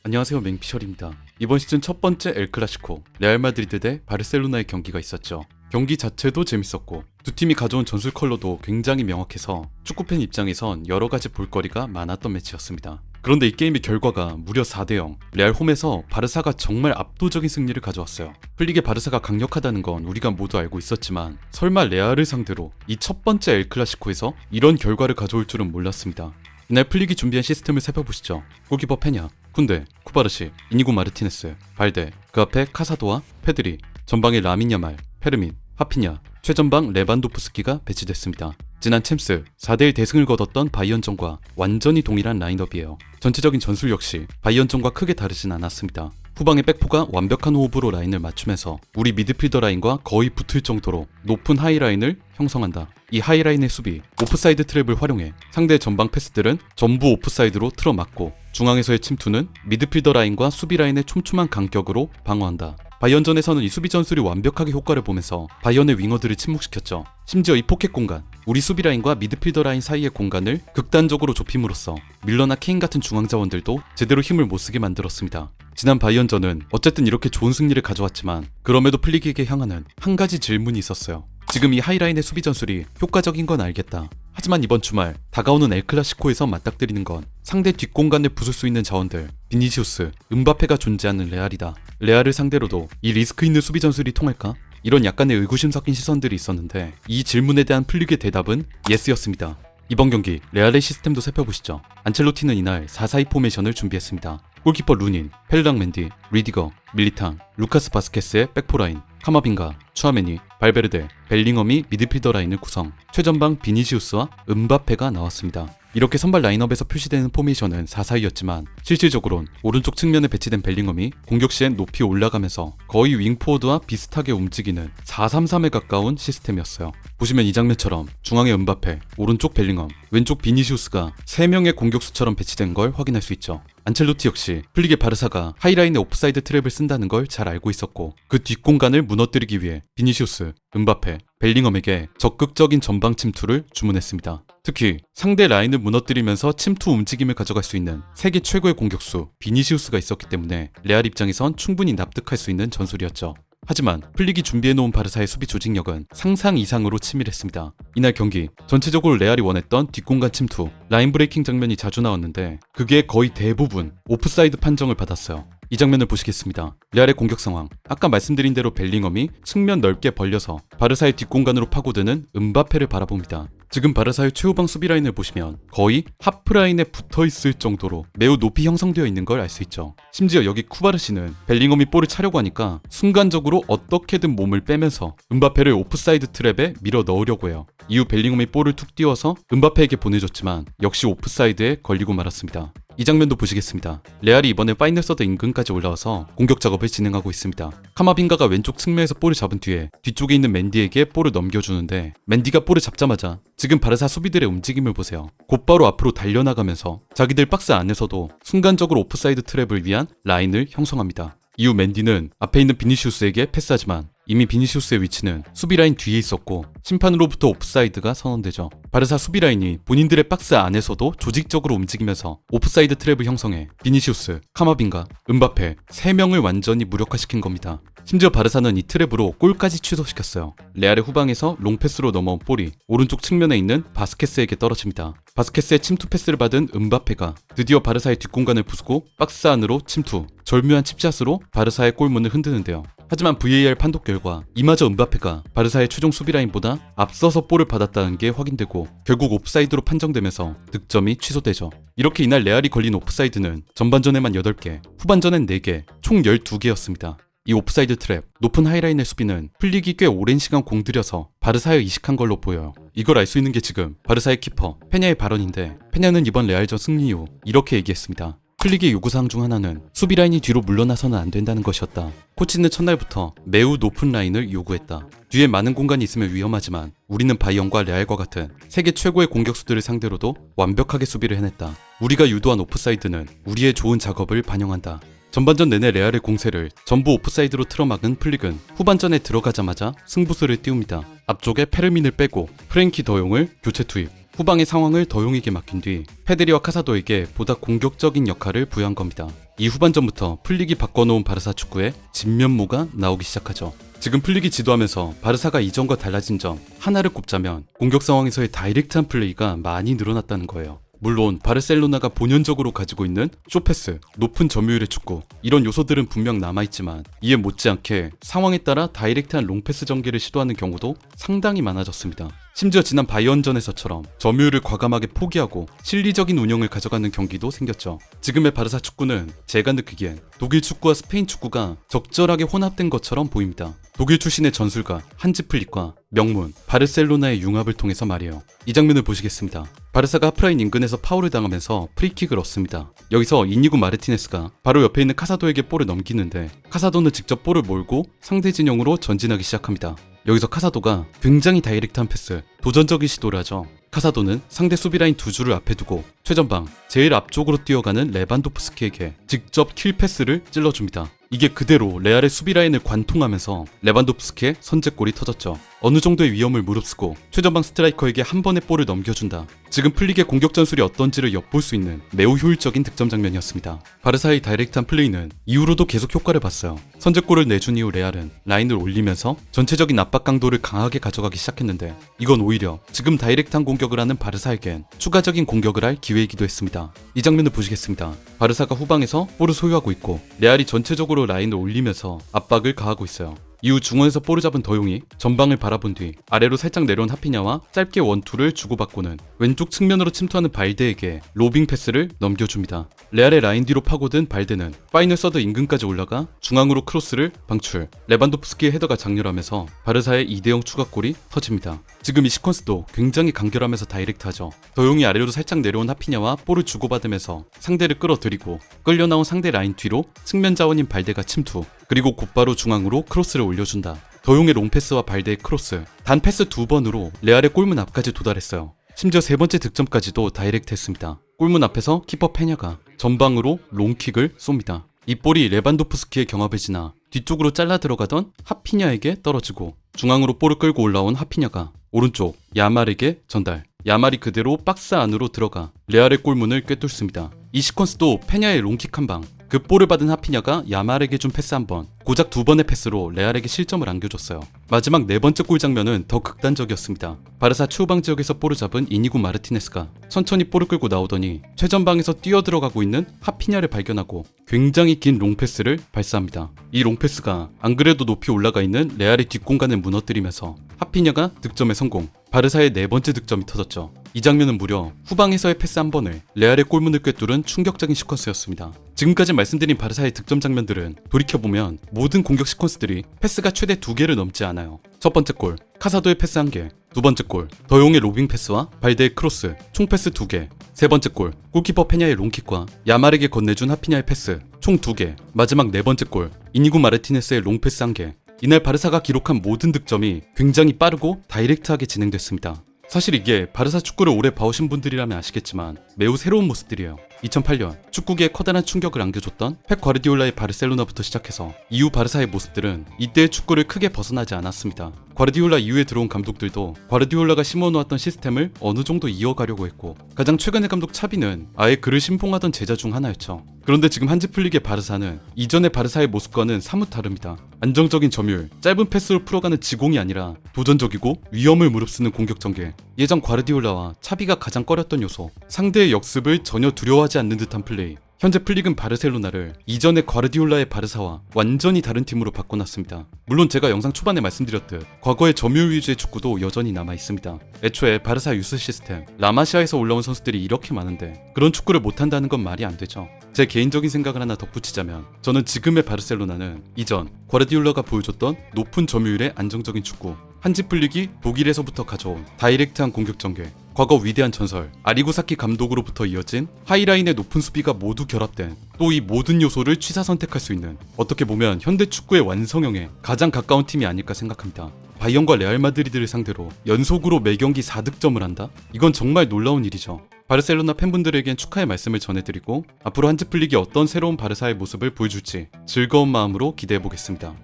안녕하세요, 맹피셜입니다. 이번 시즌 첫 번째 엘 클라시코 레알 마드리드 대 바르셀로나의 경기가 있었죠. 경기 자체도 재밌었고 두 팀이 가져온 전술 컬러도 굉장히 명확해서 축구팬 입장에선 여러 가지 볼거리가 많았던 매치였습니다. 그런데 이 게임의 결과가 무려 4대0, 레알 홈에서 바르사가 정말 압도적인 승리를 가져왔어요. 플릭의 바르사가 강력하다는 건 우리가 모두 알고 있었지만 설마 레알을 상대로 이 첫 번째 엘 클라시코에서 이런 결과를 가져올 줄은 몰랐습니다. 이날 플릭이 준비한 시스템을 살펴보시죠. 골키퍼 페냐, 쿤데, 쿠바르시, 이니고 마르티네스, 발데, 그 앞에 카사도와 페드리, 전방에 라민 야말, 페르민, 하피냐, 최전방 레반도프스키가 배치됐습니다. 지난 챔스 4대1 대승을 거뒀던 바이언전과 완전히 동일한 라인업이에요. 전체적인 전술 역시 바이언전과 크게 다르진 않았습니다. 후방의 백포가 완벽한 호흡으로 라인을 맞추면서 우리 미드필더 라인과 거의 붙을 정도로 높은 하이라인을 형성한다. 이 하이라인의 수비, 오프사이드 트랩을 활용해 상대 전방 패스들은 전부 오프사이드로 틀어막고 중앙에서의 침투는 미드필더 라인과 수비 라인의 촘촘한 간격으로 방어한다. 바이언전에서는 이 수비 전술이 완벽하게 효과를 보면서 바이언의 윙어들을 침묵시켰죠. 심지어 이 포켓 공간, 우리 수비 라인과 미드필더 라인 사이의 공간을 극단적으로 좁힘으로써 밀러나 케인 같은 중앙 자원들도 제대로 힘을 못 쓰게 만들었습니다. 지난 바이언전은 어쨌든 이렇게 좋은 승리를 가져왔지만 그럼에도 플릭에게 향하는 한 가지 질문이 있었어요. 지금 이 하이라인의 수비 전술이 효과적인 건 알겠다. 하지만 이번 주말 다가오는 엘 클라시코에서 맞닥뜨리는 건 상대 뒷공간을 부술 수 있는 자원들, 비니시우스, 음바페가 존재하는 레알이다. 레알을 상대로도 이 리스크 있는 수비 전술이 통할까? 이런 약간의 의구심 섞인 시선들이 있었는데 이 질문에 대한 플릭의 대답은 예스였습니다. 이번 경기 레알의 시스템도 살펴보시죠. 안첼로티는 이날 4-4-2 포메이션을 준비했습니다. 골키퍼 루닌, 페르랑 맨디, 리디거, 밀리탕, 루카스 바스케스의 백포라인, 카마빈가, 추아메니, 발베르데, 벨링엄이 미드필더 라인을 구성, 최전방 비니시우스와 음바페가 나왔습니다. 이렇게 선발 라인업에서 표시되는 포메이션은 4-4-2였지만 실질적으론 오른쪽 측면에 배치된 벨링엄이 공격 시엔 높이 올라가면서 거의 윙포워드와 비슷하게 움직이는 4-3-3에 가까운 시스템이었어요. 보시면 이 장면처럼 중앙에 음바페, 오른쪽 벨링엄, 왼쪽 비니시우스가 3명의 공격수처럼 배치된 걸 확인할 수 있죠. 안첼로티 역시 플릭의 바르사가 하이라인의 오프사이드 트랩을 쓴다는 걸 잘 알고 있었고 그 뒷공간을 무너뜨리기 위해 비니시우스, 음바페, 벨링엄에게 적극적인 전방 침투를 주문했습니다. 특히 상대 라인을 무너뜨리면서 침투 움직임을 가져갈 수 있는 세계 최고의 공격수 비니시우스가 있었기 때문에 레알 입장에선 충분히 납득할 수 있는 전술이었죠. 하지만 플릭이 준비해놓은 바르사의 수비 조직력은 상상 이상으로 치밀했습니다. 이날 경기 전체적으로 레알이 원했던 뒷공간 침투, 라인 브레이킹 장면이 자주 나왔는데 그게 거의 대부분 오프사이드 판정을 받았어요. 이 장면을 보시겠습니다. 레알의 공격 상황, 아까 말씀드린 대로 벨링엄이 측면 넓게 벌려서 바르사의 뒷공간으로 파고드는 음바페를 바라봅니다. 지금 바르사의 최후방 수비 라인을 보시면 거의 하프라인에 붙어있을 정도로 매우 높이 형성되어 있는 걸 알 수 있죠. 심지어 여기 쿠바르시는 벨링엄이 볼을 차려고 하니까 순간적으로 어떻게든 몸을 빼면서 음바페를 오프사이드 트랩에 밀어 넣으려고 해요. 이후 벨링엄이 볼을 툭 띄워서 음바페에게 보내줬지만 역시 오프사이드에 걸리고 말았습니다. 이 장면도 보시겠습니다. 레알이 이번에 파이널 서드 인근까지 올라와서 공격 작업을 진행하고 있습니다. 카마빈가가 왼쪽 측면에서 볼을 잡은 뒤에 뒤쪽에 있는 맨디에게 볼을 넘겨주는데 맨디가 볼을 잡자마자 지금 바르사 수비들의 움직임을 보세요. 곧바로 앞으로 달려나가면서 자기들 박스 안에서도 순간적으로 오프사이드 트랩을 위한 라인을 형성합니다. 이후 맨디는 앞에 있는 비니시우스에게 패스하지만 이미 비니시우스의 위치는 수비라인 뒤에 있었고 심판으로부터 옵사이드가 선언되죠. 바르사 수비라인이 본인들의 박스 안에서도 조직적으로 움직이면서 오프사이드 트랩을 형성해 비니시우스, 카마빈가, 음바페 3명을 완전히 무력화시킨 겁니다. 심지어 바르사는 이 트랩으로 골까지 취소시켰어요. 레알의 후방에서 롱패스로 넘어온 볼이 오른쪽 측면에 있는 바스케스에게 떨어집니다. 바스케스의 침투 패스를 받은 음바페가 드디어 바르사의 뒷공간을 부수고 박스 안으로 침투, 절묘한 칩샷으로 바르사의 골문을 흔드는데요. 하지만 VAR 판독 결과 이마저 음바페가 바르사의 최종 수비라인보다 앞서서 볼을 받았다는 게 확인되고 결국 옵사이드로 판정되면서 득점이 취소되죠. 이렇게 이날 레알이 걸린 옵사이드는 전반전에만 8개, 후반전엔 4개, 총 12개였습니다. 이 옵사이드 트랩, 높은 하이라인의 수비는 플릭이 꽤 오랜 시간 공들여서 바르사에 이식한 걸로 보여요. 이걸 알 수 있는 게 지금 바르사의 키퍼 페냐의 발언인데 페냐는 이번 레알전 승리 이후 이렇게 얘기했습니다. 플릭의 요구사항 중 하나는 수비 라인이 뒤로 물러나서는 안 된다는 것이었다. 코치는 첫날부터 매우 높은 라인을 요구했다. 뒤에 많은 공간이 있으면 위험하지만 우리는 바이언과 레알과 같은 세계 최고의 공격수들을 상대로도 완벽하게 수비를 해냈다. 우리가 유도한 오프사이드는 우리의 좋은 작업을 반영한다. 전반전 내내 레알의 공세를 전부 오프사이드로 틀어막은 플릭은 후반전에 들어가자마자 승부수를 띄웁니다. 앞쪽에 페르민을 빼고 프랭키 더용을 교체 투입, 후방의 상황을 더용에게 맡긴 뒤 페드리와 카사도에게 보다 공격적인 역할을 부여한 겁니다. 이 후반전부터 플릭이 바꿔놓은 바르사 축구의 진면모가 나오기 시작하죠. 지금 플릭이 지도하면서 바르사가 이전과 달라진 점 하나를 꼽자면 공격 상황에서의 다이렉트한 플레이가 많이 늘어났다는 거예요. 물론 바르셀로나가 본연적으로 가지고 있는 쇼패스, 높은 점유율의 축구 이런 요소들은 분명 남아있지만 이에 못지않게 상황에 따라 다이렉트한 롱패스 전개를 시도하는 경우도 상당히 많아졌습니다. 심지어 지난 바이언전에서처럼 점유율을 과감하게 포기하고 실리적인 운영을 가져가는 경기도 생겼죠. 지금의 바르사 축구는 제가 느끼기엔 독일 축구와 스페인 축구가 적절하게 혼합된 것처럼 보입니다. 독일 출신의 전술가 한지 플릭과 명문 바르셀로나의 융합을 통해서 말이에요. 이 장면을 보시겠습니다. 바르사가 하프라인 인근에서 파울을 당하면서 프리킥을 얻습니다. 여기서 이니고 마르티네스가 바로 옆에 있는 카사도에게 볼을 넘기는데 카사도는 직접 볼을 몰고 상대 진영으로 전진하기 시작합니다. 여기서 카사도가 굉장히 다이렉트한 패스, 도전적인 시도를 하죠. 카사도는 상대 수비라인 두 줄을 앞에 두고 최전방 제일 앞쪽으로 뛰어가는 레반도프스키에게 직접 킬 패스를 찔러줍니다. 이게 그대로 레알의 수비라인을 관통하면서 레반도프스키의 선제골이 터졌죠. 어느 정도의 위험을 무릅쓰고 최전방 스트라이커에게 한 번의 볼을 넘겨준다. 지금 플릭의 공격 전술이 어떤지를 엿볼 수 있는 매우 효율적인 득점 장면이었습니다. 바르사의 다이렉트한 플레이는 이후로도 계속 효과를 봤어요. 선제골을 내준 이후 레알은 라인을 올리면서 전체적인 압박 강도를 강하게 가져가기 시작했는데 이건 오히려 지금 다이렉트한 공격을 하는 바르사에겐 추가적인 공격을 할 기회이기도 했습니다. 이 장면을 보시겠습니다. 바르사가 후방에서 볼을 소유하고 있고 레알이 전체적으로 라인을 올리면서 압박을 가하고 있어요. 이후 중원에서 볼을 잡은 더용이 전방을 바라본 뒤 아래로 살짝 내려온 하피냐와 짧게 원투를 주고받고는 왼쪽 측면으로 침투하는 발데에게 로빙 패스를 넘겨줍니다. 레알의 라인 뒤로 파고든 발데는 파이널 서드 인근까지 올라가 중앙으로 크로스를 방출, 레반도프스키의 헤더가 장렬하면서 바르사의 2대0 추가골이 터집니다. 지금 이 시퀀스도 굉장히 간결하면서 다이렉트하죠. 더용이 아래로 살짝 내려온 하피냐와 볼을 주고받으면서 상대를 끌어들이고 끌려나온 상대 라인 뒤로 측면 자원인 발데가 침투, 그리고 곧바로 중앙으로 크로스를 올려준다. 더용의 롱패스와 발데의 크로스, 단 패스 2번으로 레알의 골문 앞까지 도달했어요. 심지어 세 번째 득점까지도 다이렉트했습니다. 골문 앞에서 키퍼 페냐가 전방으로 롱킥을 쏩니다. 이 볼이 레반도프스키의 경합을 지나 뒤쪽으로 잘라 들어가던 하피냐에게 떨어지고 중앙으로 볼을 끌고 올라온 하피냐가 오른쪽 야말에게 전달, 야말이 그대로 박스 안으로 들어가 레알의 골문을 꿰뚫습니다. 이 시퀀스도 페냐의 롱킥 한 방, 그 볼을 받은 하피냐가 야말에게 준 패스 한 번, 고작 두 번의 패스로 레알에게 실점을 안겨줬어요. 마지막 네 번째 골 장면은 더 극단적이었습니다. 바르사 추후방 지역에서 볼을 잡은 이니고 마르티네스가 천천히 볼을 끌고 나오더니 최전방에서 뛰어들어가고 있는 하피냐를 발견하고 굉장히 긴 롱패스를 발사합니다. 이 롱패스가 안 그래도 높이 올라가 있는 레알의 뒷공간을 무너뜨리면서 하피냐가 득점에 성공, 바르사의 네 번째 득점이 터졌죠. 이 장면은 무려 후방에서의 패스 한 번을 레알의 골문을 꿰뚫은 충격적인 시퀀스였습니다. 지금까지 말씀드린 바르사의 득점 장면들은 돌이켜보면 모든 공격 시퀀스들이 패스가 최대 2개를 넘지 않아요. 첫 번째 골, 카사도의 패스 1개, 두 번째 골, 더용의 로빙 패스와 발데의 크로스, 총 패스 2개, 세 번째 골, 골키퍼 페냐의 롱킥과 야말에게 건네준 하피냐의 패스, 총 2개, 마지막 네 번째 골, 이니고 마르티네스의 롱패스 1개. 이날 바르사가 기록한 모든 득점이 굉장히 빠르고 다이렉트하게 진행됐습니다. 사실 이게 바르사 축구를 오래 봐오신 분들이라면 아시겠지만 매우 새로운 모습들이에요. 2008년 축구계에 커다란 충격을 안겨줬던 펩 과르디올라의 바르셀로나부터 시작해서 이후 바르사의 모습들은 이때의 축구를 크게 벗어나지 않았습니다. 과르디올라 이후에 들어온 감독들도 과르디올라가 심어놓았던 시스템을 어느 정도 이어가려고 했고 가장 최근의 감독 차비는 아예 그를 신봉하던 제자 중 하나였죠. 그런데 지금 한지 플릭의 바르사는 이전의 바르사의 모습과는 사뭇 다릅니다. 안정적인 점유율, 짧은 패스로 풀어가는 지공이 아니라 도전적이고 위험을 무릅쓰는 공격 전개, 예전 과르디올라와 차비가 가장 꺼렸던 요소, 상대의 역습을 전혀 두려워하지 않는 듯한 플레이. 현재 플릭은 바르셀로나를 이전의 과르디올라의 바르사와 완전히 다른 팀으로 바꿔놨습니다. 물론 제가 영상 초반에 말씀드렸듯 과거의 점유율 위주의 축구도 여전히 남아있습니다. 애초에 바르사 유스 시스템, 라마시아에서 올라온 선수들이 이렇게 많은데 그런 축구를 못한다는 건 말이 안 되죠. 제 개인적인 생각을 하나 덧붙이자면 저는 지금의 바르셀로나는 이전 과르디올라가 보여줬던 높은 점유율의 안정적인 축구, 한지 플릭이 독일에서부터 가져온 다이렉트한 공격 전개, 과거 위대한 전설 아리고사키 감독으로부터 이어진 하이라인의 높은 수비가 모두 결합된 또 이 모든 요소를 취사 선택할 수 있는 어떻게 보면 현대 축구의 완성형에 가장 가까운 팀이 아닐까 생각합니다. 바이언과 레알 마드리드를 상대로 연속으로 매경기 4득점을 한다? 이건 정말 놀라운 일이죠. 바르셀로나 팬분들에겐 축하의 말씀을 전해드리고 앞으로 한지 플릭이 어떤 새로운 바르사의 모습을 보여줄지 즐거운 마음으로 기대해보겠습니다.